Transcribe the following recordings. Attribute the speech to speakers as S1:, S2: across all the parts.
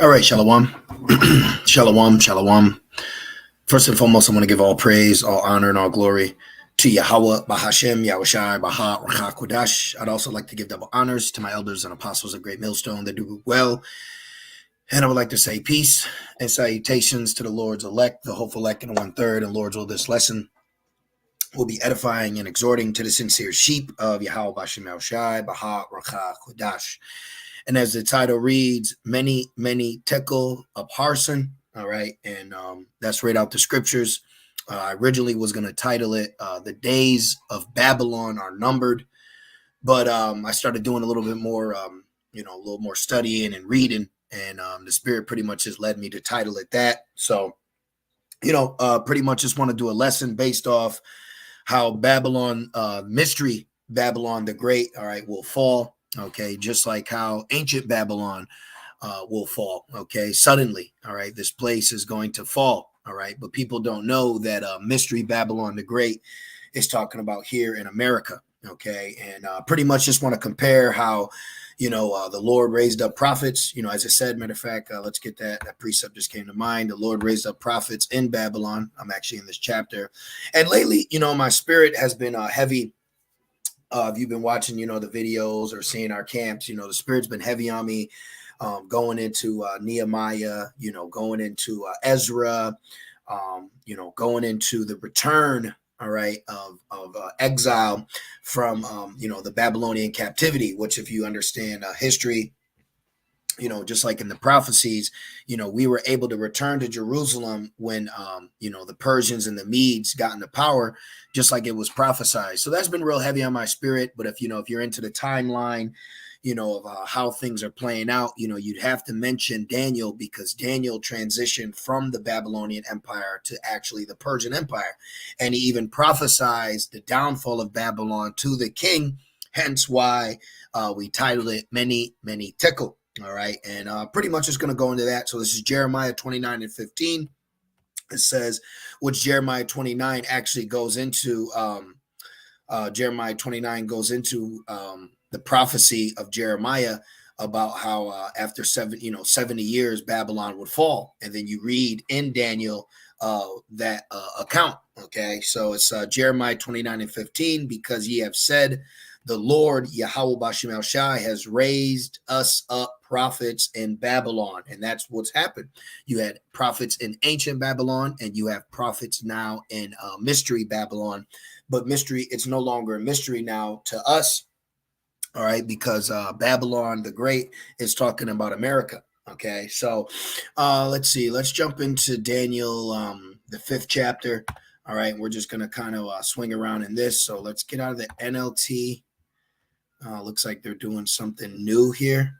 S1: All right, Shalom. Shalom, Shalom. First and foremost, I want to give all praise, all honor, and all glory to Yahweh, Bahashem, Yahushai, Baha, Rakha, Kodash. I'd also like to give double honors to my elders and apostles of Great Millstone that do well. And I would like to say peace and salutations to the Lord's elect, the hopeful elect, and 1/3. And Lord's will, this lesson will be edifying and exhorting to the sincere sheep of Yahweh, Bashem, Yahushai, Baha, Rakha, Kodash. And as the title reads, Mene, Tekal, Upharsin. All right. And that's right out the scriptures. I originally was going to title it, The Days of Babylon Are Numbered. But I started doing a little bit more, a little more studying and reading. And the Spirit pretty much has led me to title it that. So, pretty much just want to do a lesson based off how Babylon, mystery Babylon the Great, all right, will fall. Okay, just like how ancient Babylon will fall. Okay, suddenly. All right, this place is going to fall. All right, but people don't know that mystery Babylon the Great is talking about here in America. Okay, and pretty much just want to compare how, the Lord raised up prophets. As I said, matter of fact, let's get that precept just came to mind. The Lord raised up prophets in Babylon. I'm actually in this chapter, and lately, my spirit has been heavy. If you've been watching, the videos or seeing our camps, the Spirit's been heavy on me, going into Nehemiah, going into Ezra, going into the return, all right, of exile from, the Babylonian captivity, which if you understand history, just like in the prophecies, we were able to return to Jerusalem when, the Persians and the Medes got into power, just like it was prophesied. So that's been real heavy on my spirit. But if you're into the timeline, of how things are playing out, you'd have to mention Daniel, because Daniel transitioned from the Babylonian Empire to actually the Persian Empire. And he even prophesied the downfall of Babylon to the king, hence why we titled it Mene, Tekal. All right, and pretty much just going to go into that. So this is Jeremiah 29 and 15. It says, which Jeremiah 29 actually goes into, Jeremiah 29 goes into the prophecy of Jeremiah about how after 70 years, Babylon would fall. And then you read in Daniel that account. Okay, so it's Jeremiah 29 and 15, because ye have said, the Lord, Yahweh Bashem Yahushai, has raised us up prophets in Babylon. And that's what's happened. You had prophets in ancient Babylon, and you have prophets now in mystery Babylon. But mystery, it's no longer a mystery now to us. All right, because Babylon the Great is talking about America. Okay, so let's see. Let's jump into Daniel, the 5th chapter. All right, we're just going to kind of swing around in this. So let's get out of the NLT. Looks like they're doing something new here.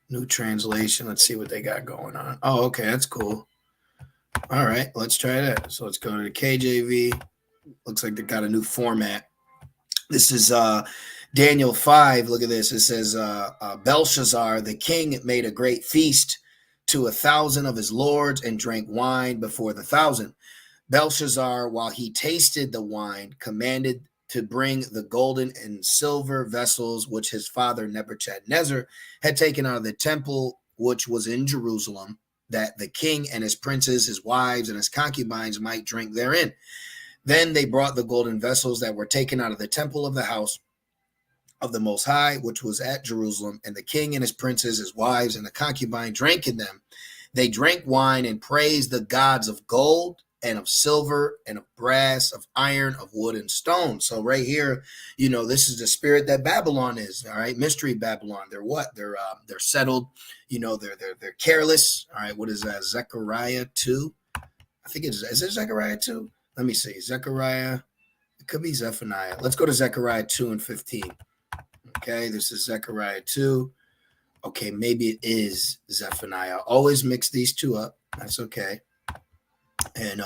S1: New translation. Let's see what they got going on. Oh, okay, that's cool. All right, let's try that. So let's go to the KJV. Looks like they got a new format. This is Daniel 5. Look at this. It says, Belshazzar, the king, made a great feast to 1,000 of his lords and drank wine before the 1,000. Belshazzar, while he tasted the wine, commanded to bring the golden and silver vessels which his father Nebuchadnezzar had taken out of the temple, which was in Jerusalem, that the king and his princes, his wives, and his concubines might drink therein. Then they brought the golden vessels that were taken out of the temple of the house of the Most High, which was at Jerusalem, and the king and his princes, his wives, and the concubine drank in them. They drank wine and praised the gods of gold and of silver and of brass, of iron, of wood and stone. So right here, this is the spirit that Babylon is. All right, mystery Babylon. They're what? They're settled. They're careless. All right, what is that? Zechariah 2. I think is it Zechariah 2? Let me see. Zechariah. It could be Zephaniah. Let's go to Zechariah 2 and 15. Okay, this is Zechariah 2. Okay, maybe it is Zephaniah. Always mix these two up. That's okay. And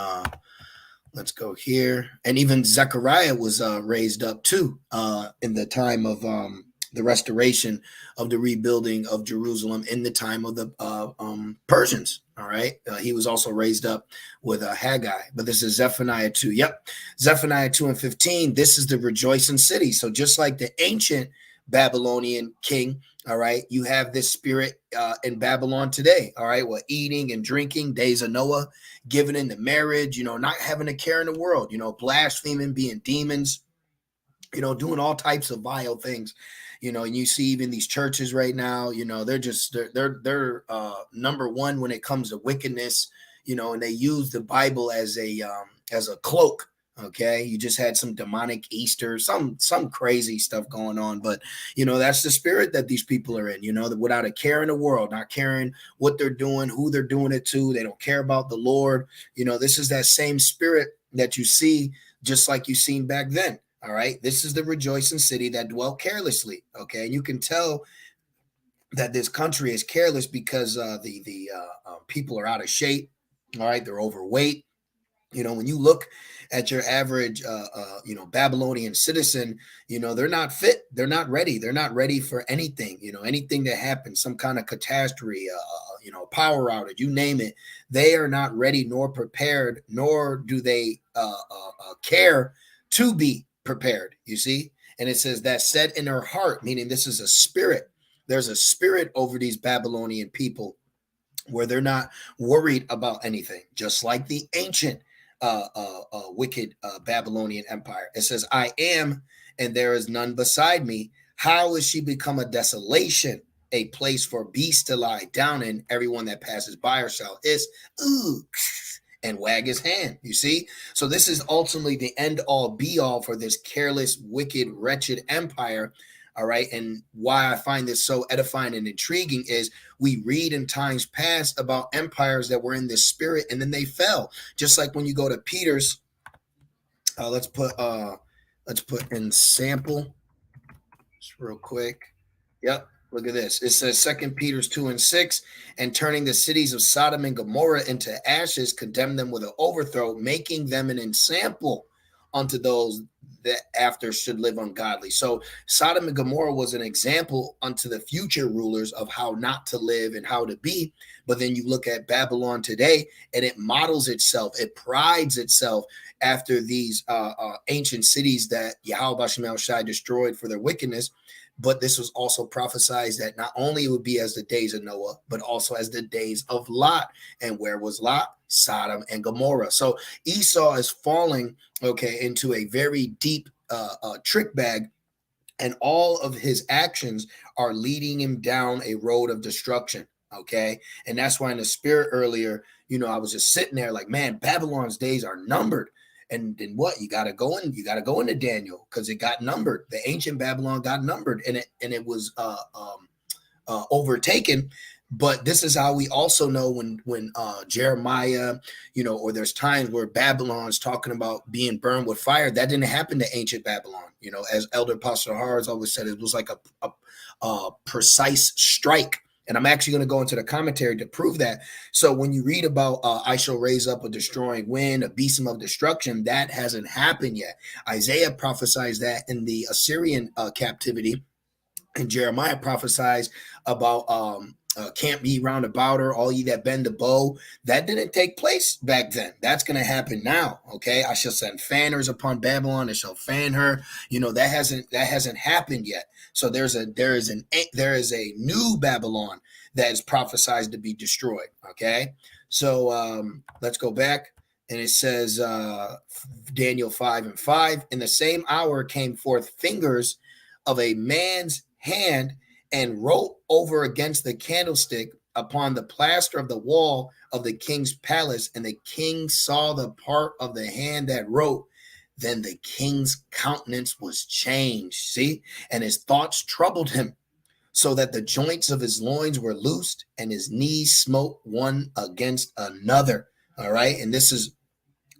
S1: let's go here. And even Zechariah was raised up too in the time of the restoration of the rebuilding of Jerusalem in the time of the Persians. All right. He was also raised up with Haggai. But this is Zephaniah 2. Yep. Zephaniah 2 and 15. This is the rejoicing city. So just like the ancient Babylonian king, All right. You have this spirit in Babylon today. All right. Well, eating and drinking, days of Noah, giving into marriage, not having a care in the world, blaspheming, being demons, doing all types of vile things, and you see even these churches right now, they're number one when it comes to wickedness, and they use the Bible as a cloak. Okay, you just had some demonic Easter, some crazy stuff going on, but that's the spirit that these people are in. Without a care in the world, not caring what they're doing, who they're doing it to. They don't care about the Lord. This is that same spirit that you see, just like you seen back then. All right, this is the rejoicing city that dwelt carelessly. Okay, and you can tell that this country is careless because the people are out of shape. All right, they're overweight. When you look at your average, Babylonian citizen, they're not fit. They're not ready. They're not ready for anything. Anything that happens, some kind of catastrophe, power outage, you name it. They are not ready nor prepared, nor do they care to be prepared. You see, and it says that said in her heart, meaning this is a spirit. There's a spirit over these Babylonian people where they're not worried about anything, just like the ancient wicked Babylonian empire. It says, I am, and there is none beside me. How is she become a desolation, a place for beasts to lie down in? Everyone that passes by her shall hiss, ooh, and wag his hand. You see? So this is ultimately the end all be all for this careless, wicked, wretched empire. All right. And why I find this so edifying and intriguing is we read in times past about empires that were in this spirit and then they fell. Just like when you go to Peter's, let's put in sample just real quick. Yep. Look at this. It says 2 Peter 2:6, and turning the cities of Sodom and Gomorrah into ashes, condemn them with an overthrow, making them an ensample unto those that after should live ungodly. So Sodom and Gomorrah was an example unto the future rulers of how not to live and how to be. But then you look at Babylon today, and it models itself, it prides itself after these ancient cities that Yahweh Shem Shai destroyed for their wickedness. But this was also prophesied that not only it would be as the days of Noah, but also as the days of Lot. And where was Lot? Sodom and Gomorrah. So Esau is falling, into a very deep trick bag, and all of his actions are leading him down a road of destruction. Okay. And that's why in the spirit earlier, I was just sitting there like, man, Babylon's days are numbered. And then what? You got to go into Daniel because it got numbered. The ancient Babylon got numbered, and it was overtaken. But this is how we also know when Jeremiah, or there's times where Babylon's talking about being burned with fire. That didn't happen to ancient Babylon. As Elder Pastor Harris always said, it was like a precise strike. And I'm actually going to go into the commentary to prove that. So when you read about I shall raise up a destroying wind, a beast of destruction, that hasn't happened yet. Isaiah prophesies that in the Assyrian captivity, and Jeremiah prophesies about camp ye round about her, all ye that bend the bow. That didn't take place back then. That's going to happen now. Okay, I shall send fanners upon Babylon and shall fan her. That hasn't happened yet. So there is a new Babylon that is prophesied to be destroyed. Okay, so let's go back. And it says Daniel 5:5, in the same hour came forth fingers of a man's hand and wrote over against the candlestick upon the plaster of the wall of the king's palace. And the king saw the part of the hand that wrote. Then the king's countenance was changed. See, and his thoughts troubled him, so that the joints of his loins were loosed and his knees smote one against another. All right. And this is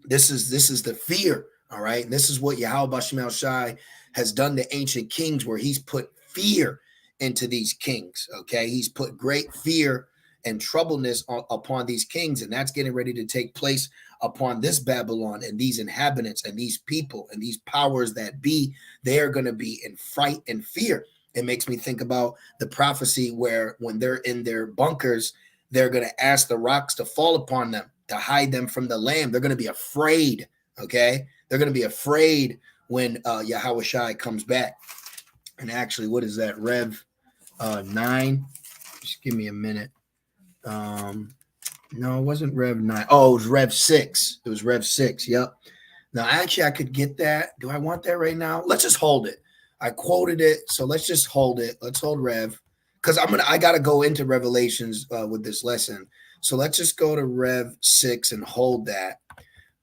S1: the fear. All right. And this is what Yahweh Shem Shai has done to ancient kings, where he's put fear into these kings. Okay. He's put great fear and troubleness upon these kings. And that's getting ready to take place upon this Babylon and these inhabitants and these people and these powers that be. They are going to be in fright and fear. It makes me think about the prophecy where when they're in their bunkers, they're going to ask the rocks to fall upon them to hide them from the Lamb. They're going to be afraid. Okay. They're going to be afraid when Yahweh Shai comes back. And actually, what is that? Rev 9. Just give me a minute. No, it wasn't Rev 9. Oh, it was Rev 6. It was Rev 6. Yep. Now, actually, I could get that. Do I want that right now? Let's just hold it. I quoted it, so let's just hold it. Let's hold Rev, because I gotta go into Revelations with this lesson. So let's just go to Rev 6 and hold that.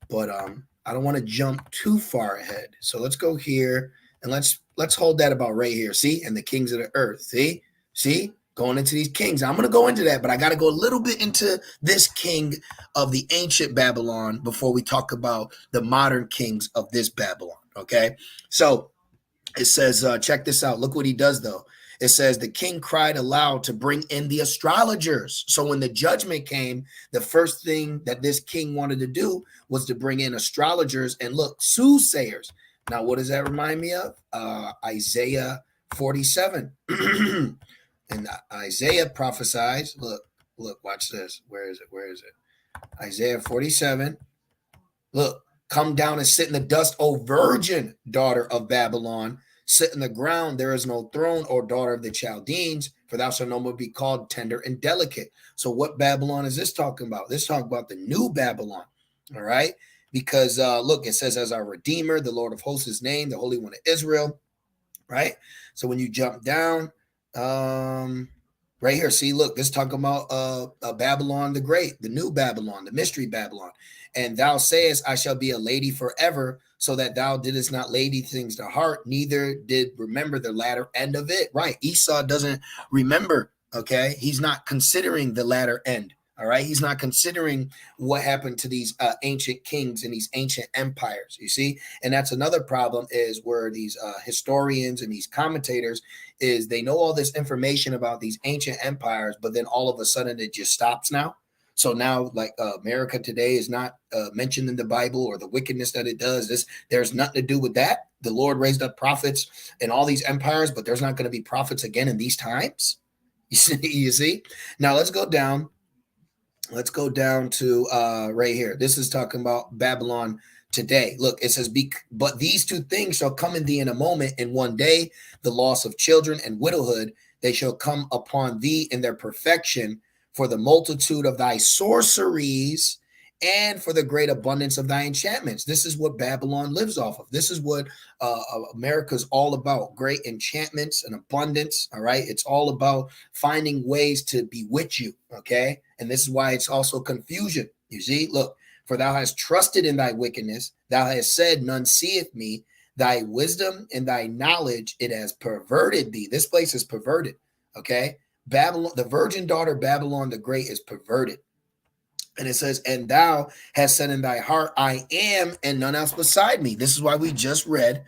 S1: But I don't want to jump too far ahead. So let's go here and let's hold that about right here. See, and the kings of the earth. See, going into these kings. I'm going to go into that, but I got to go a little bit into this king of the ancient Babylon before we talk about the modern kings of this Babylon. Okay, so it says, check this out. Look what he does, though. It says the king cried aloud to bring in the astrologers. So when the judgment came, the first thing that this king wanted to do was to bring in astrologers and look, soothsayers. Now, what does that remind me of? Isaiah 47. And Isaiah prophesies. Look, watch this. Where is it? Isaiah 47. Look, come down and sit in the dust, O virgin daughter of Babylon. Sit in the ground, there is no throne, or daughter of the Chaldeans, for thou shalt no more be called tender and delicate. So what Babylon is this talking about? This talking about the new Babylon, all right? Because look, it says, as our Redeemer, the Lord of hosts, his name, the Holy One of Israel, right? So when you jump down, right here, see, look, this talking about Babylon the Great, the new Babylon, the mystery Babylon. And thou sayest, I shall be a lady forever, so that thou didst not lay these things to heart, neither did remember the latter end of it. Right. Esau doesn't remember. Okay. He's not considering the latter end. All right. He's not considering what happened to these ancient kings and these ancient empires. You see, and that's another problem is where these historians and these commentators is they know all this information about these ancient empires, but then all of a sudden it just stops now. So now, like America today is not mentioned in the Bible, or the wickedness that it does. There's nothing to do with that. The Lord raised up prophets in all these empires, but there's not going to be prophets again in these times. You see? Now let's go down. Let's go down to right here. This is talking about Babylon today. Look, it says, but these two things shall come in thee in a moment, in one day, the loss of children and widowhood, they shall come upon thee in their perfection, for the multitude of thy sorceries and for the great abundance of thy enchantments. This is what Babylon lives off of. This is what America's all about. Great enchantments and abundance. All right. It's all about finding ways to bewitch you. Okay. And this is why it's also confusion. You see, look, for thou hast trusted in thy wickedness. Thou hast said, none seeth me. Thy wisdom and thy knowledge, it has perverted thee. This place is perverted. Okay. Babylon, the virgin daughter Babylon the Great is perverted. And it says, and thou hast said in thy heart, I am, and none else beside me. This is why we just read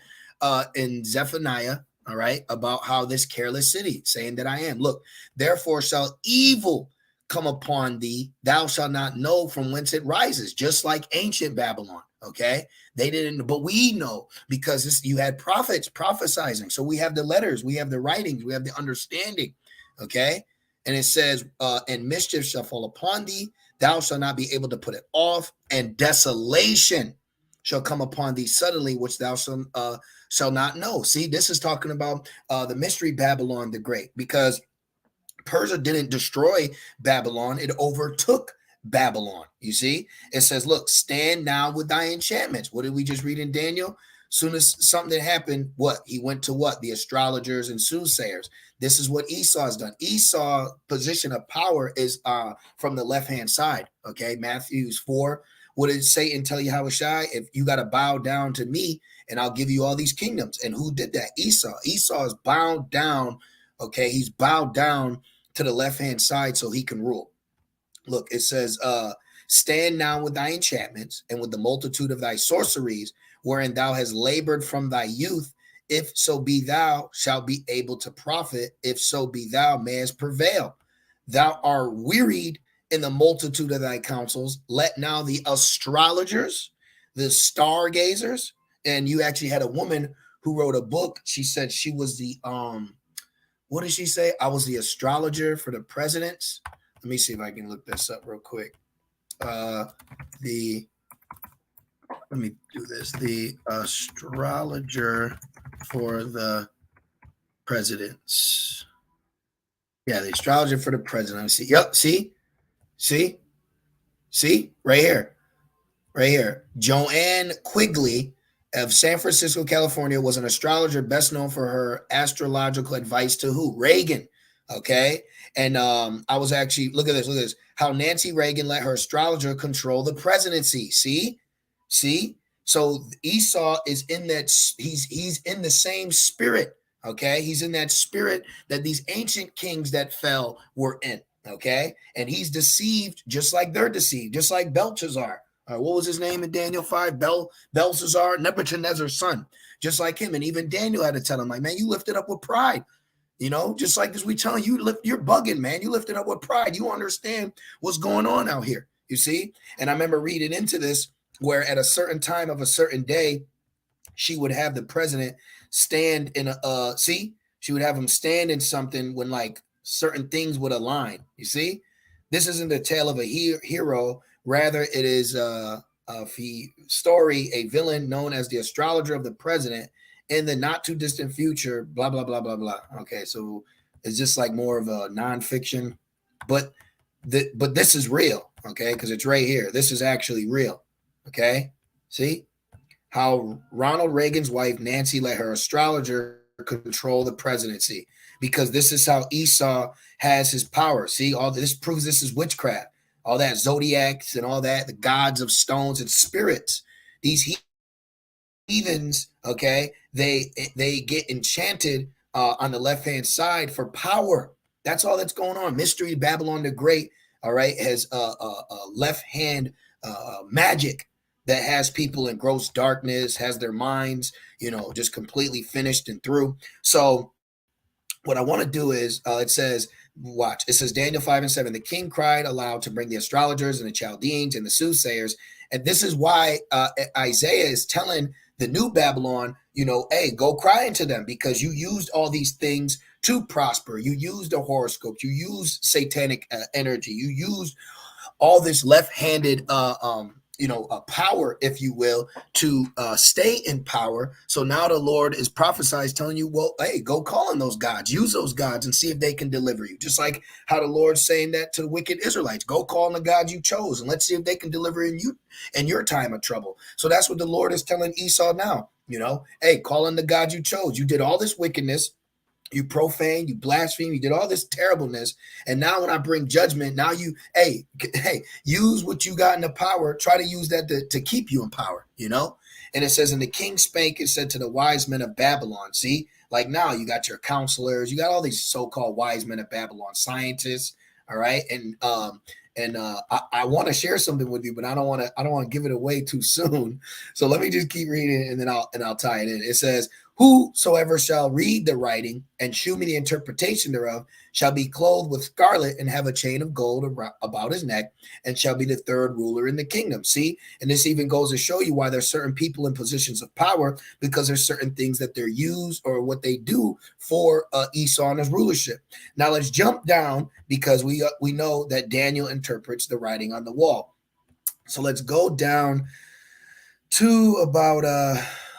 S1: in Zephaniah, all right, about how this careless city, saying that I am. Look, therefore shall evil come upon thee. Thou shalt not know from whence it rises, just like ancient Babylon, okay? They didn't, but we know because you had prophets prophesizing. So we have the letters, we have the writings, we have the understanding. Okay. And it says, and mischief shall fall upon thee. Thou shalt not be able to put it off. And desolation shall come upon thee suddenly, which thou shall not know. See, this is talking about the mystery Babylon the Great, because Persia didn't destroy Babylon. It overtook Babylon. You see, it says, look, stand now with thy enchantments. What did we just read in Daniel? Soon as something happened, what? He went to what? The astrologers and soothsayers. This is what Esau's done. Esau's position of power is from the left-hand side. Okay, Matthew 4. What did Satan tell Yahushua? If you got to bow down to me, and I'll give you all these kingdoms. And who did that? Esau. Esau is bowed down. Okay, he's bowed down to the left-hand side so he can rule. Look, it says, stand now with thy enchantments and with the multitude of thy sorceries, wherein thou hast labored from thy youth. If so be thou shalt be able to profit, if so be thou mayest prevail. Thou art wearied in the multitude of thy counsels. Let now the astrologers, the stargazers, and you actually had a woman who wrote a book. She said she was the, what did she say? I was the astrologer for the presidents. Let me see if I can look this up real quick. Let me do this. The astrologer for the presidents. Yeah, the astrologer for the president. See, yep, see, right here. Right here. Joanne Quigley of San Francisco, California, was an astrologer best known for her astrological advice to who? Reagan. Okay. And I was actually, look at this. How Nancy Reagan let her astrologer control the presidency. See? So Esau is in that, he's in the same spirit. Okay. He's in that spirit that these ancient kings that fell were in. Okay. And he's deceived just like they're deceived, just like Belshazzar. What was his name in Daniel 5? Belshazzar, Nebuchadnezzar's son, just like him. And even Daniel had to tell him, like, man, you lifted up with pride. Just like as we telling you, you're bugging, man. You lifted up with pride. You understand what's going on out here, you see? And I remember reading into this where at a certain time of a certain day, she would have the president stand in she would have him stand in something when like certain things would align. You see? This isn't the tale of a hero. Rather, it is a story, a villain known as the astrologer of the president in the not too distant future, blah, blah, blah, blah, blah. Okay, so it's just like more of a nonfiction, but this is real, okay, because it's right here. This is actually real, okay? See? How Ronald Reagan's wife, Nancy, let her astrologer control the presidency because this is how Esau has his power. See, all this proves this is witchcraft. All that zodiacs and all that, the gods of stones and spirits, these heathens, okay, they get enchanted on the left-hand side for power. That's all that's going on. Mystery Babylon the Great, all right, has left-hand magic that has people in gross darkness, has their minds, just completely finished and through. So what I want to do is, it says, watch, it says Daniel 5:7, the king cried aloud to bring the astrologers and the Chaldeans and the soothsayers. And this is why Isaiah is telling the new Babylon, hey, go cry into them because you used all these things to prosper. You used the horoscopes. You used satanic energy. You used all this left-handed power, if you will, to stay in power. So now the Lord is prophesied, telling you, well, hey, go call on those gods, use those gods and see if they can deliver you. Just like how the Lord's saying that to the wicked Israelites, go call on the gods you chose and let's see if they can deliver you in your time of trouble. So that's what the Lord is telling Esau now, hey, call on the gods you chose. You did all this wickedness. You profane, you blaspheme, you did all this terribleness. And now when I bring judgment, now you, hey, use what you got in the power. Try to use that to keep you in power, And it says, and the king spake and said to the wise men of Babylon, see, like now you got your counselors, you got all these so-called wise men of Babylon, scientists, all right? And I want to share something with you, but I don't want to give it away too soon. So let me just keep reading and then I'll tie it in. It says, whosoever shall read the writing and shew me the interpretation thereof shall be clothed with scarlet and have a chain of gold about his neck and shall be the third ruler in the kingdom. See, and this even goes to show you why there's certain people in positions of power, because there's certain things that they're used or what they do for Esau and his rulership. Now let's jump down because we know that Daniel interprets the writing on the wall. So let's go down to about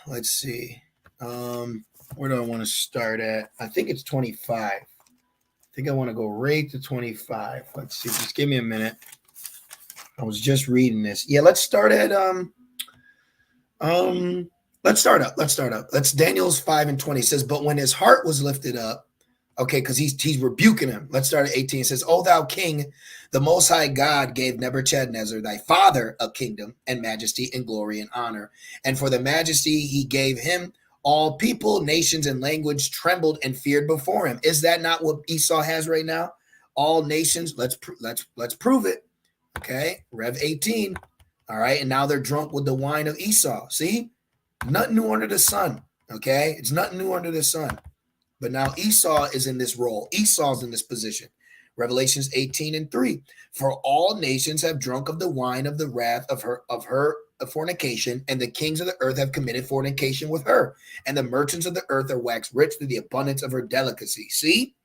S1: let's see. Where do I want to start at? I think it's 25. I think I want to go right to 25. Let's see. Just give me a minute. I was just reading this. Yeah, let's start at let's start up. That's Daniel's 5:20. It says, but when his heart was lifted up, okay, because he's rebuking him. Let's start at 18. It says, O thou king, the most high God gave Nebuchadnezzar thy father a kingdom and majesty and glory and honor. And for the majesty he gave him, all people, nations, and language trembled and feared before him. Is that not what Esau has right now? All nations. Let's prove it. Okay, Rev 18. All right, and now they're drunk with the wine of Esau. See, nothing new under the sun. Okay, it's nothing new under the sun. But now Esau is in this role. Esau's in this position. Revelations 18:3. For all nations have drunk of the wine of the wrath of her fornication, and the kings of the earth have committed fornication with her, and the merchants of the earth are waxed rich through the abundance of her delicacy. See,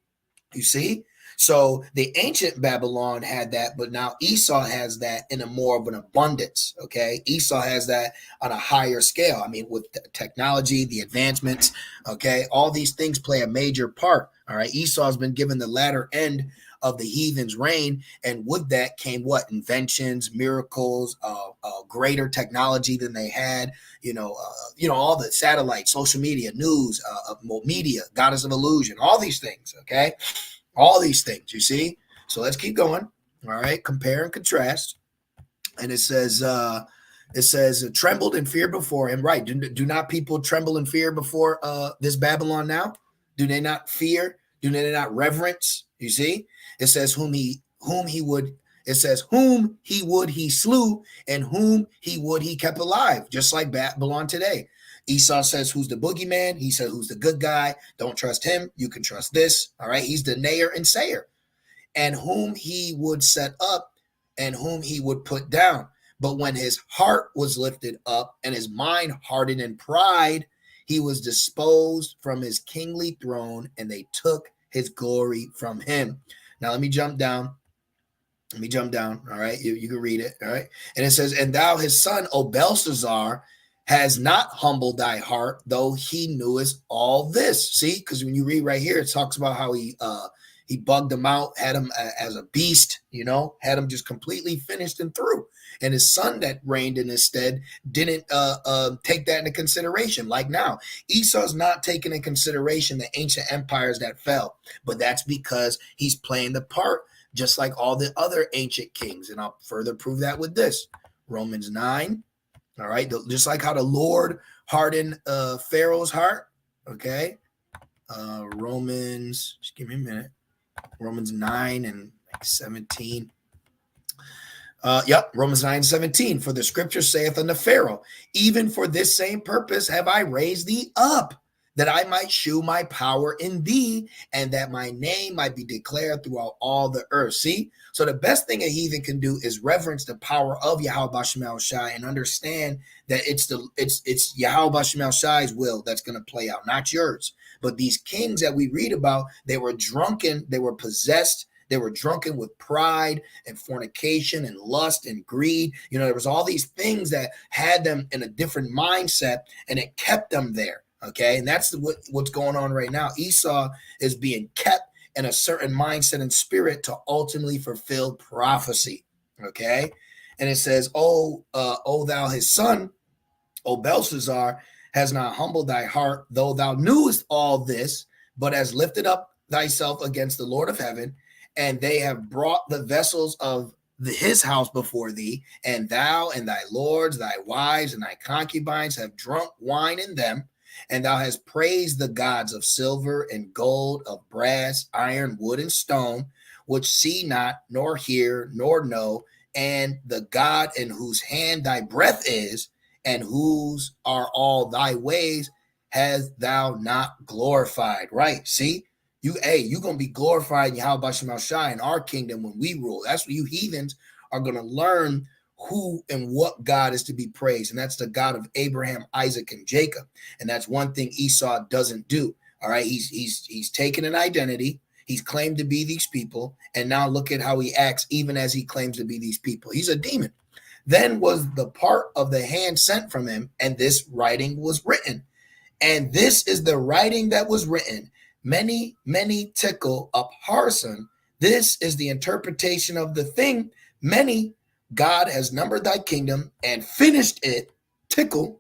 S1: you see. So the ancient Babylon had that, but now Esau has that in a more of an abundance. Okay, Esau has that on a higher scale. I mean, with technology, the advancements. Okay, all these things play a major part. All right. Esau's been given the latter end of the heathen's reign. And with that came what? Inventions, miracles, greater technology than they had, all the satellites, social media, news, media, goddess of illusion, all these things. Okay. All these things, you see? So let's keep going. All right. Compare and contrast. And it says, trembled in fear before him. Right. Do not people tremble in fear before this Babylon now? Do they not fear? Do they not reverence? You see? It says whom he would he slew, and whom he would he kept alive, just like Babylon today. Esau says, who's the boogeyman? He said, who's the good guy? Don't trust him. You can trust this. All right. He's the nayer and sayer. And whom he would set up and whom he would put down. But when his heart was lifted up and his mind hardened in pride, he was disposed from his kingly throne, and they took his glory from him. Now, let me jump down. All right. You can read it. All right. And it says, and thou, his son, O Belshazzar, has not humbled thy heart, though he knewest all this. See, because when you read right here, it talks about how he bugged him out, had him as a beast, had him just completely finished and through. And his son that reigned in his stead didn't take that into consideration. Like now, Esau's not taking into consideration the ancient empires that fell, but that's because he's playing the part just like all the other ancient kings. And I'll further prove that with this. Romans 9. All right. Just like how the Lord hardened Pharaoh's heart. Okay. Romans, just give me a minute. Romans 9 and 17. Romans 9:17. For the scripture saith unto Pharaoh, even for this same purpose have I raised thee up, that I might shew my power in thee, and that my name might be declared throughout all the earth. See? So the best thing a heathen can do is reverence the power of Yahweh B'Shem El Shai and understand that it's Yahweh B'Shem El Shai's will that's going to play out, not yours. But these kings that we read about, they were drunken, they were possessed, they were drunken with pride and fornication and lust and greed. There was all these things that had them in a different mindset, and it kept them there. Okay. And that's what's going on right now. Esau is being kept in a certain mindset and spirit to ultimately fulfill prophecy. Okay. And it says, O thou his son, O Belshazzar, has not humbled thy heart, though thou knewest all this, but has lifted up thyself against the Lord of heaven, and they have brought the vessels of his house before thee, and thou and thy lords, thy wives, and thy concubines have drunk wine in them, and thou hast praised the gods of silver and gold, of brass, iron, wood, and stone, which see not, nor hear, nor know, and the God in whose hand thy breath is, and whose are all thy ways, has thou not glorified. Right? See? You're going to be glorified in Yahweh B'Shem El Shai in our kingdom when we rule. That's what you heathens are going to learn, who and what God is to be praised. And that's the God of Abraham, Isaac, and Jacob. And that's one thing Esau doesn't do. All right. He's taken an identity. He's claimed to be these people. And now look at how he acts, even as he claims to be these people. He's a demon. Then was the part of the hand sent from him, and this writing was written. And this is the writing that was written. Mene, Tekal, Upharsin. This is the interpretation of the thing. Mene, God has numbered thy kingdom and finished it. Tekal,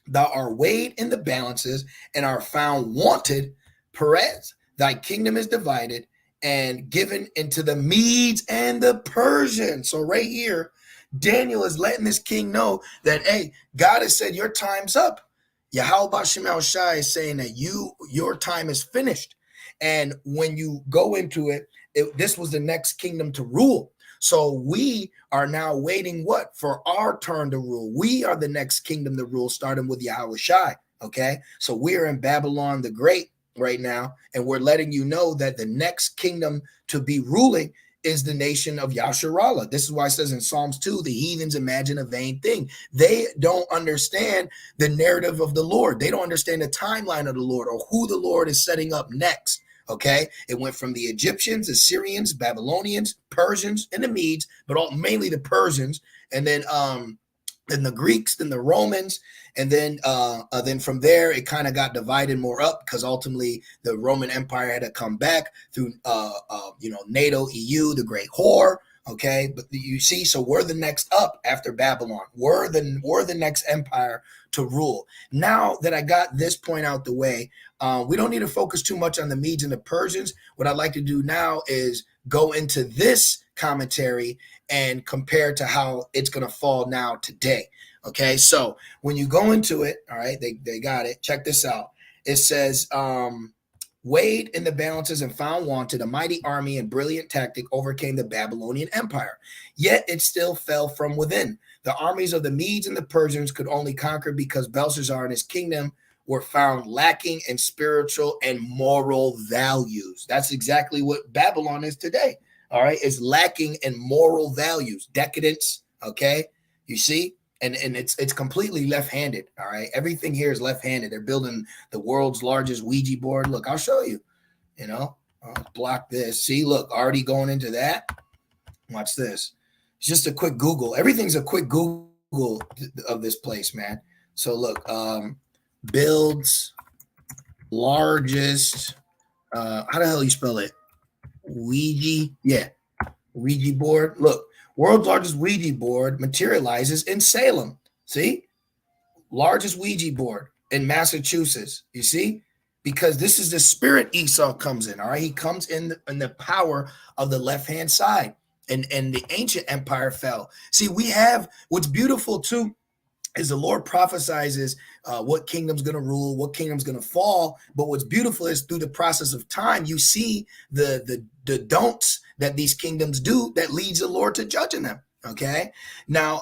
S1: thou art weighed in the balances and are found wanted. Perez, thy kingdom is divided and given into the Medes and the Persians. So right here, Daniel is letting this king know that, hey, God has said your time's up. Yahweh B'Shem El Shai is saying that your time is finished. And when you go into it, this was the next kingdom to rule. So we are now waiting for our turn to rule. We are the next kingdom to rule, starting with Yahweh Shai. Okay. So we're in Babylon the Great right now. And we're letting you know that the next kingdom to be ruling is the nation of Yasharallah. This is why it says in Psalms 2, the heathens imagine a vain thing. They don't understand the narrative of the Lord. They don't understand the timeline of the Lord or who the Lord is setting up next. Okay. It went from the Egyptians, Assyrians, Babylonians, Persians, and the Medes, but mainly the Persians. And then then the Greeks, then the Romans, and then from there it kind of got divided more up because ultimately the Roman Empire had to come back through NATO, EU, the Great Whore. Okay, but you see, so we're the next up after Babylon. We're the next empire to rule. Now that I got this point out the way, we don't need to focus too much on the Medes and the Persians. What I'd like to do now is go into this commentary and compare to how it's going to fall now today. Okay, so when you go into it, all right, they got it. Check this out. It says, weighed in the balances and found wanted, a mighty army and brilliant tactic overcame the Babylonian Empire. Yet it still fell from within. The armies of the Medes and the Persians could only conquer because Belshazzar and his kingdom were found lacking in spiritual and moral values. That's exactly what Babylon is today. All right, it's lacking in moral values, decadence. Okay, you see, and it's completely left-handed. All right, everything here is left-handed. They're building the world's largest Ouija board. Look, I'll show you. You know, I'll block this. See, look, already going into that. Watch this. It's just a quick Google. Everything's a quick Google of this place, man. So look, builds largest. How the hell you spell it? Ouija, yeah, Ouija board. Look, world's largest Ouija board materializes in Salem. See, largest Ouija board in Massachusetts. You see, because this is the spirit Esau comes in. All right, he comes in the power of the left hand side, and the ancient empire fell. See, we have what's beautiful too. Is the Lord prophesizes what kingdom's going to rule, what kingdom's going to fall. But what's beautiful is through the process of time, you see the don'ts that these kingdoms do that leads the Lord to judging them. Okay. Now,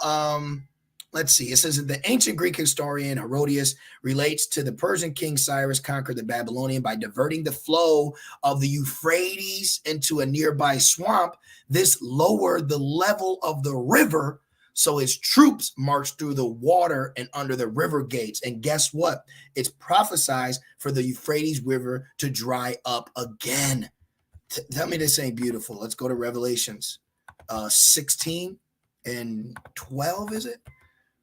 S1: let's see. It says that the ancient Greek historian Herodotus relates to the Persian king Cyrus conquered the Babylonian by diverting the flow of the Euphrates into a nearby swamp. This lowered the level of the river, so his troops marched through the water and under the river gates. And guess what? It's prophesied for the Euphrates River to dry up again. Tell me this ain't beautiful. Let's go to Revelations 16 and 12, is it?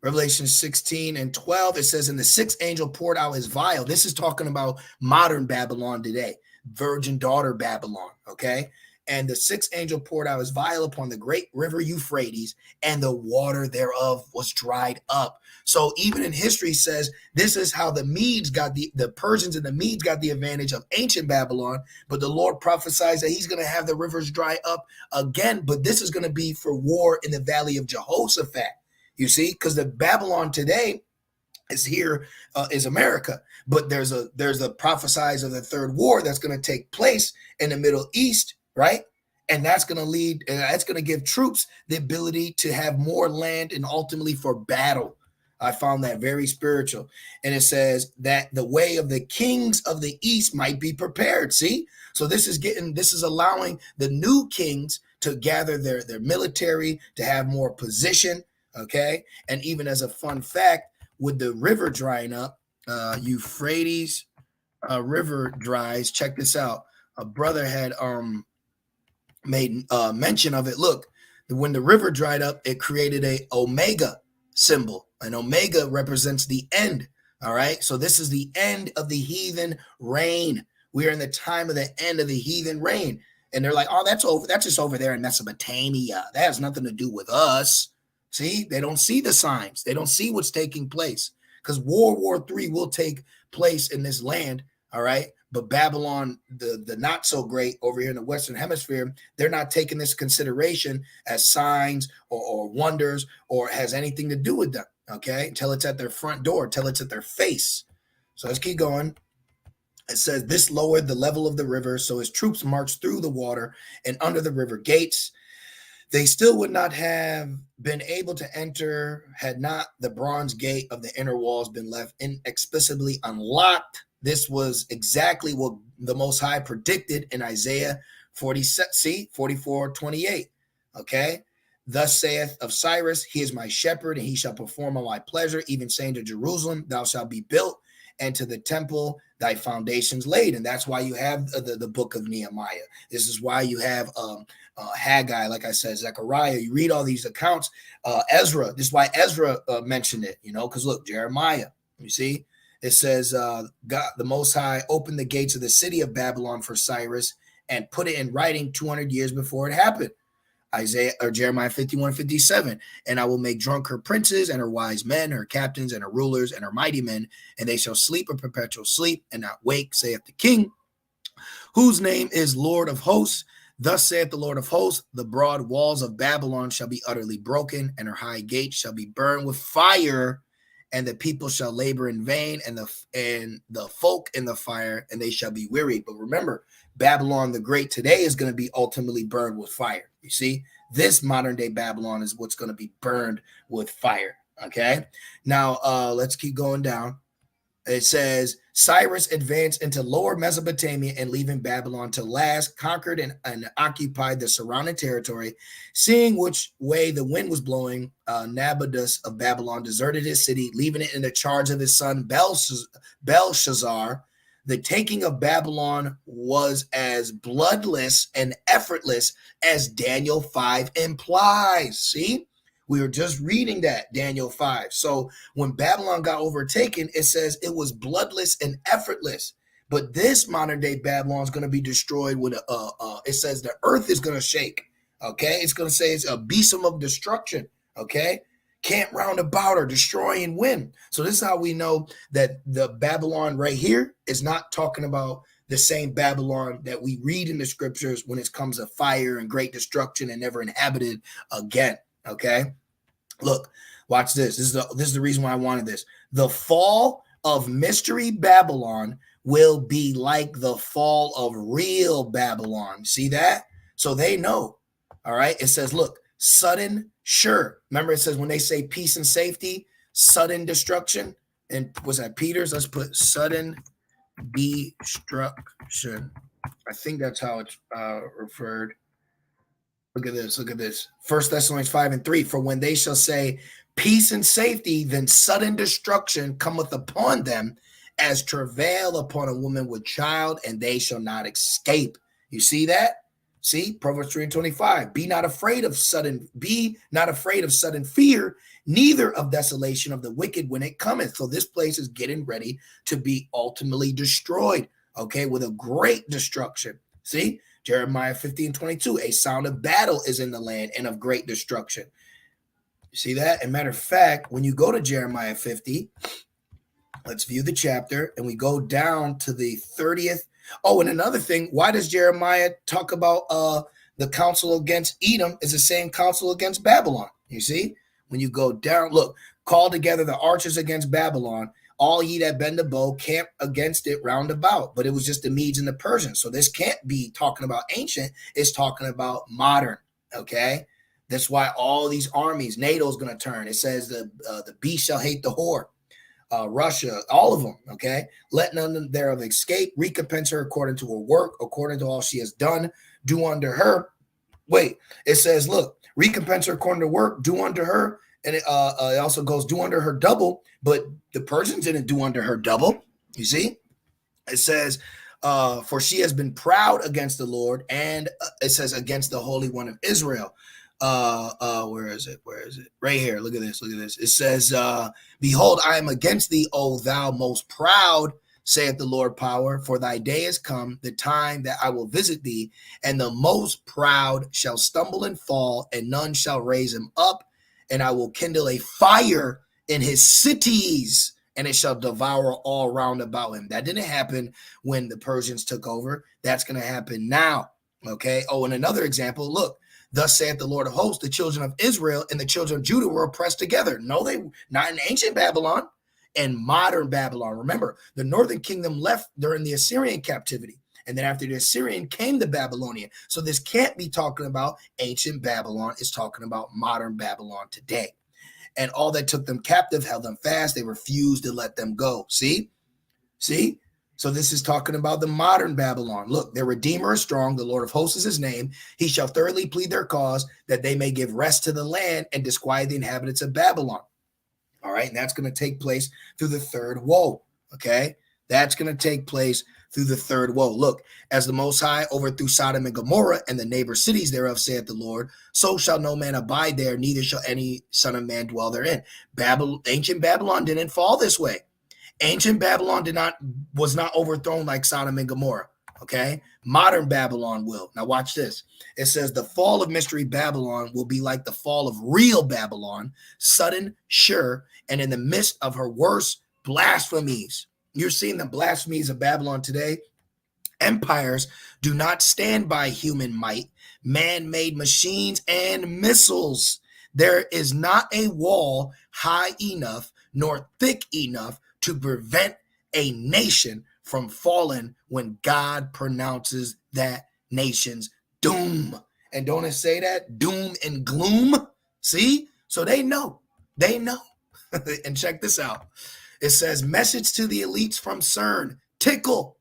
S1: Revelation 16 and 12, it says, and the sixth angel poured out his vial. This is talking about modern Babylon today, virgin daughter Babylon, okay? And the sixth angel poured out his vial upon the great river Euphrates, and the water thereof was dried up. So even in history says this is how the Medes got the Persians and the Medes got the advantage of ancient Babylon, but the Lord prophesies that he's going to have the rivers dry up again, but this is going to be for war in the valley of Jehoshaphat. You see, because the Babylon today is here, is America, but there's a prophesize of the third war that's going to take place in the Middle East, right? And that's going to lead, that's going to give troops the ability to have more land and ultimately for battle. I found that very spiritual. And it says that the way of the kings of the East might be prepared. See, so this is allowing the new kings to gather their military, to have more position. Okay. And even as a fun fact, with the river drying up, Euphrates river dries. Check this out. A brother had made mention of it. Look, when the river dried up, it created a omega symbol. An omega represents the end. All right. So this is the end of the heathen reign. We are in the time of the end of the heathen reign. And they're like, oh, that's over. That's just over there in Mesopotamia. That has nothing to do with us. See, they don't see the signs. They don't see what's taking place, because World War III will take place in this land. All right. But Babylon, the not so great over here in the Western Hemisphere, they're not taking this consideration as signs or wonders or has anything to do with them. Okay. Until it's at their front door, until it's at their face. So let's keep going. It says this lowered the level of the river, so his troops marched through the water and under the river gates. They still would not have been able to enter had not the bronze gate of the inner walls been left inexplicably unlocked. This was exactly what the Most High predicted in Isaiah 44:28. Okay. Thus saith of Cyrus, he is my shepherd, and he shall perform all my pleasure, even saying to Jerusalem, thou shalt be built, and to the temple, thy foundations laid. And that's why you have the book of Nehemiah. This is why you have Haggai, like I said, Zechariah. You read all these accounts. Ezra, this is why Ezra mentioned it, because look, Jeremiah, you see, it says, God, the Most High opened the gates of the city of Babylon for Cyrus and put it in writing 200 years before it happened. Isaiah or Jeremiah 51:57, and I will make drunk her princes and her wise men, her captains and her rulers and her mighty men, and they shall sleep a perpetual sleep and not wake, saith the King, whose name is Lord of hosts. Thus saith the Lord of hosts, the broad walls of Babylon shall be utterly broken, and her high gates shall be burned with fire, and the people shall labor in vain, and the folk in the fire, and they shall be weary. But remember, Babylon the Great today is going to be ultimately burned with fire. You see, this modern day Babylon is what's going to be burned with fire. Okay, now let's keep going down. It says, Cyrus advanced into lower Mesopotamia and leaving Babylon to last, conquered and occupied the surrounding territory. Seeing which way the wind was blowing, Nabonidus of Babylon deserted his city, leaving it in the charge of his son Belshazzar. The taking of Babylon was as bloodless and effortless as Daniel 5 implies. See? We were just reading that, Daniel 5. So when Babylon got overtaken, it says it was bloodless and effortless. But this modern day Babylon is going to be destroyed with it says the earth is going to shake. Okay. It's going to say it's a besom of destruction. Okay. Can't round about or destroy and win. So this is how we know that the Babylon right here is not talking about the same Babylon that we read in the scriptures when it comes to fire and great destruction and never inhabited again. Okay, look, watch this. This is the reason why I wanted this. The fall of mystery Babylon will be like the fall of real Babylon. See that? So they know. All right. It says, look, sudden, sure. Remember, it says when they say peace and safety, sudden destruction. And was that Peter's? Let's put sudden destruction. I think that's how it's referred. Look at this. Look at this. 1 Thessalonians 5:3. For when they shall say peace and safety, then sudden destruction cometh upon them as travail upon a woman with child, and they shall not escape. You see that? See, Proverbs 3:25. Be not afraid of sudden fear, neither of desolation of the wicked when it cometh. So this place is getting ready to be ultimately destroyed. Okay, with a great destruction. See? Jeremiah 15:22, a sound of battle is in the land and of great destruction. You see that? As a matter of fact, when you go to Jeremiah 50, let's view the chapter, and we go down to the 30th. Oh, and another thing, why does Jeremiah talk about the counsel against Edom is the same counsel against Babylon? You see? When you go down, look, call together the archers against Babylon, all ye that bend the bow, camp against it round about. But it was just the Medes and the Persians. So this can't be talking about ancient. It's talking about modern. Okay. That's why all these armies, NATO is going to turn. It says the beast shall hate the whore. Russia, all of them. Okay. Let none thereof escape. Recompense her according to her work, according to all she has done. Do unto her. Wait, it says, look, recompense her according to work. Do unto her. And it also goes, do unto her double, but the Persians didn't do unto her double. You see, it says, for she has been proud against the Lord, and it says against the Holy One of Israel. Where is it? Where is it? Right here. Look at this. Look at this. It says, behold, I am against thee, O thou most proud, saith the Lord power, for thy day is come, the time that I will visit thee, and the most proud shall stumble and fall, and none shall raise him up. And I will kindle a fire in his cities, and it shall devour all round about him. That didn't happen when the Persians took over. That's going to happen now. Okay. Oh, and another example, look, thus saith the Lord of hosts, the children of Israel and the children of Judah were oppressed together. No, they not in ancient Babylon, in modern Babylon. Remember, the northern kingdom left during the Assyrian captivity. And then after the Assyrian came the Babylonian. So this can't be talking about ancient Babylon. It's talking about modern Babylon today. And all that took them captive held them fast. They refused to let them go. See? See? So this is talking about the modern Babylon. Look, their Redeemer is strong. The Lord of hosts is his name. He shall thoroughly plead their cause, that they may give rest to the land and disquiet the inhabitants of Babylon. All right. And that's going to take place through the third woe. Okay. That's going to take place through the third woe. Look, as the Most High overthrew Sodom and Gomorrah and the neighbor cities thereof, saith the Lord, so shall no man abide there, neither shall any son of man dwell therein. Ancient Babylon didn't fall this way. Ancient Babylon was not overthrown like Sodom and Gomorrah. Okay, modern Babylon will. Now watch this. It says the fall of mystery Babylon will be like the fall of real Babylon, sudden, sure, and in the midst of her worst blasphemies. You're seeing the blasphemies of Babylon today. Empires do not stand by human might, man-made machines and missiles. There is not a wall high enough nor thick enough to prevent a nation from falling when God pronounces that nation's doom. And don't it say that? Doom and gloom. See? So they know. They know. And check this out. It says, message to the elites from CERN. Tickle.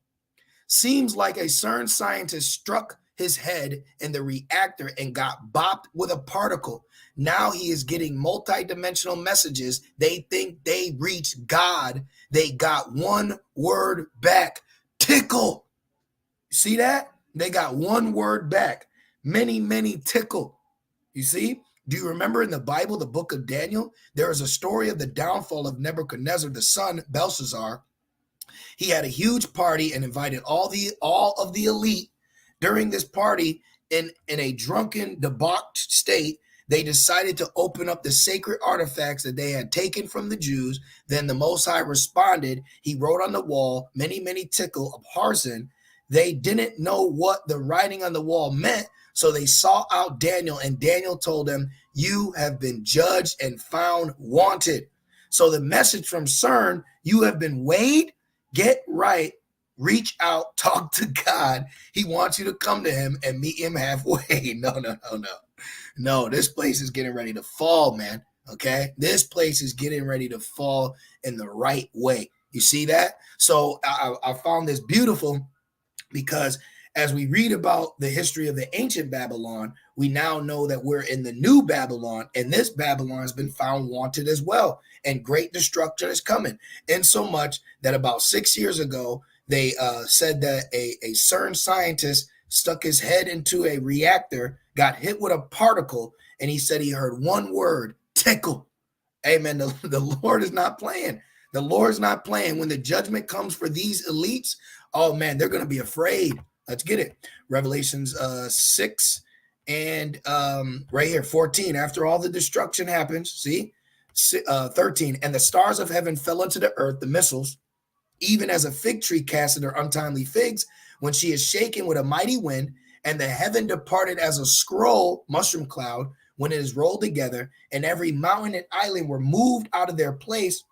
S1: Seems like a CERN scientist struck his head in the reactor and got bopped with a particle. Now he is getting multi-dimensional messages. They think they reached God. They got one word back. Tickle. See that? They got one word back. Many, many tickle. You see? Do you remember in the Bible, the book of Daniel, there is a story of the downfall of Nebuchadnezzar, the son, Belshazzar. He had a huge party and invited all of the elite. During this party, in a drunken, debauched state, they decided to open up the sacred artifacts that they had taken from the Jews. Then the Most High responded. He wrote on the wall, many, many tickle, Upharsin. They didn't know what the writing on the wall meant, so they sought out Daniel, and Daniel told them, you have been judged and found wanted. So the message from CERN, you have been weighed, get right, reach out, talk to God. He wants you to come to him and meet him halfway. No, this place is getting ready to fall, man. Okay, this place is getting ready to fall in the right way. You see that? So I found this beautiful because as we read about the history of the ancient Babylon, we now know that we're in the new Babylon, and this Babylon has been found wanted as well, and great destruction is coming. In so much that about 6 years ago, they said that a CERN scientist stuck his head into a reactor, got hit with a particle, and he said he heard one word, tickle. Amen. The Lord is not playing. The Lord's not playing. When the judgment comes for these elites, oh man, they're going to be afraid. Let's get it. Revelations 6 and right here, 14. After all the destruction happens, see, 13. And the stars of heaven fell into the earth, the missiles, even as a fig tree casteth her untimely figs when she is shaken with a mighty wind, and the heaven departed as a scroll, mushroom cloud, when it is rolled together, and every mountain and island were moved out of their place,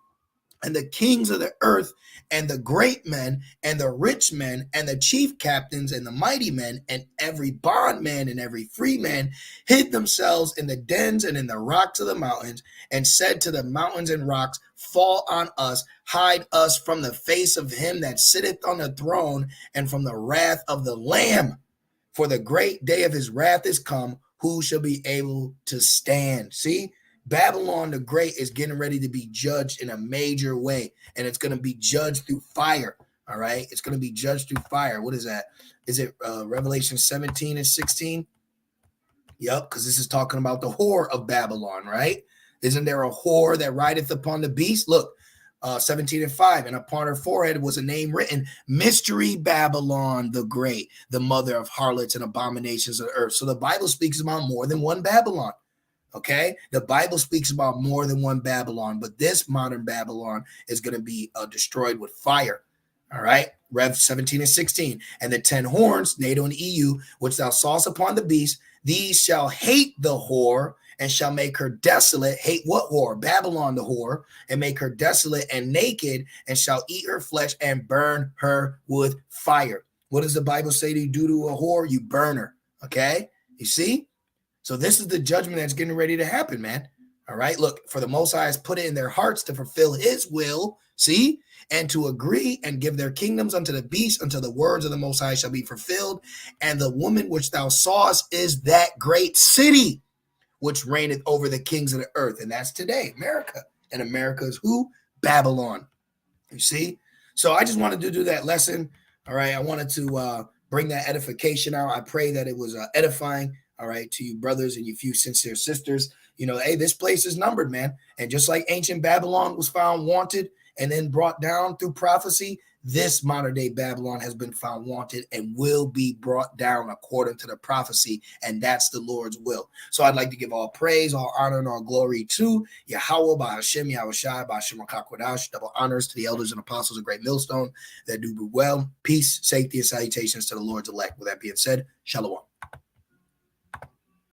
S1: and the kings of the earth, and the great men, and the rich men, and the chief captains, and the mighty men, and every bondman and every free man hid themselves in the dens and in the rocks of the mountains, and said to the mountains and rocks, fall on us, hide us from the face of him that sitteth on the throne, and from the wrath of the Lamb. For the great day of his wrath is come. Who shall be able to stand? See? Babylon the Great is getting ready to be judged in a major way, and it's going to be judged through fire. All right, it's going to be judged through fire. What is that? Is it Revelation 17 and 16? Yep, because this is talking about the whore of Babylon, right? Isn't there a whore that rideth upon the beast? Look, 17 and 5, and upon her forehead was a name written, Mystery Babylon the Great, the mother of harlots and abominations of the earth. So the Bible speaks about more than one Babylon. Okay, the Bible speaks about more than one Babylon, but this modern Babylon is going to be destroyed with fire. All right, Rev 17 and 16. And the 10 horns, NATO and EU, which thou sawest upon the beast, these shall hate the whore and shall make her desolate. Hate what whore? Babylon the whore, and make her desolate and naked, and shall eat her flesh and burn her with fire. What does the Bible say to do to a whore? You burn her. Okay, you see? So this is the judgment that's getting ready to happen, man. All right, look, for the Most High has put it in their hearts to fulfill his will, see, and to agree and give their kingdoms unto the beast until the words of the Most High shall be fulfilled. And the woman which thou sawest is that great city which reigneth over the kings of the earth. And that's today, America. And America is who? Babylon. You see? So I just wanted to do that lesson. All right. I wanted to bring that edification out. I pray that it was edifying, all right, to you brothers and you few sincere sisters. Hey, this place is numbered, man. And just like ancient Babylon was found wanted and then brought down through prophecy, this modern day Babylon has been found wanted and will be brought down according to the prophecy. And that's the Lord's will. So I'd like to give all praise, all honor, and all glory to Yahweh, by Hashem, Yahushai, by Hashem HaKadosh. Double honors to the elders and apostles of Great Millstone that do well. Peace, safety, and salutations to the Lord's elect. With that being said, Shalom.